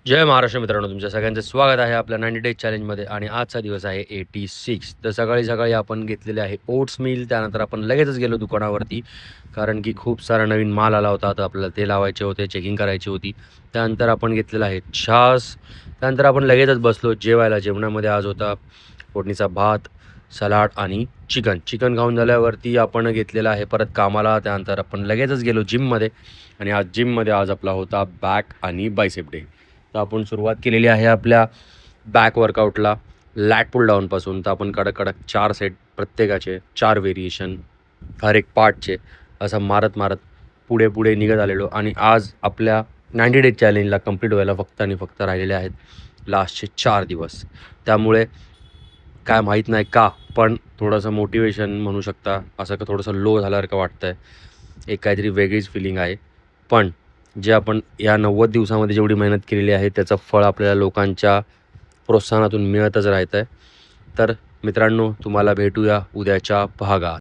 जय महाराष्ट्र मित्रांनो, तुमच्या सगळ्यांचं स्वागत आहे आपल्या 90 डेज चॅलेंजमध्ये. आणि आजचा दिवस आहे 86. तर सकाळी सकाळी आपण घेतलेले आहे ओट्स मिल. त्यानंतर आपण लगेचच गेलो दुकानावरती, कारण की खूप सारा नवीन माल आला होता. तर आपल्याला ते लावायचे होते, चेकिंग करायची होती. त्यानंतर आपण घेतलेला आहे छास. त्यानंतर आपण लगेचच बसलो जेवायला. जेवणामध्ये आज होता फोडणीचा भात, सलाड आणि चिकन खाऊन झाल्यावरती आपण घेतलेला आहे परत कामाला. त्यानंतर आपण लगेचच गेलो जिममध्ये. आणि आज जिममध्ये आपला होता बॅक आणि बायसेप डे. तर आपण सुरुवात केलेली आहे आपल्या बॅक वर्कआउटला लॅट पुल डाऊनपासून. तर आपण कडक कडक 4 सेट, प्रत्येकाचे 4 व्हेरिएशन, हर एक पार्टचे, असं मारत मारत पुढे पुढे निघत आलेलो. आणि आज आपल्या 90 डेज चॅलेंजला कंप्लीट व्हायला फक्त आणि फक्त राहिलेले आहेत लास्टचे 4 दिवस. त्यामुळे काय माहीत नाही का, पण थोडंसं मोटिवेशन म्हणू शकता, असं का थोडंसं लो झाल्यासारखं वाटतं आहे. एक काहीतरी वेगळीच फिलिंग आहे. पण जे आपण या 90 दिवसामध्ये जेवढी मेहनत केलेली आहे त्याचं फळ आपल्याला लोकांच्या प्रोत्साहनातून मिळतच राहतं आहे. तर मित्रांनो, तुम्हाला भेटूया उद्याच्या भागात.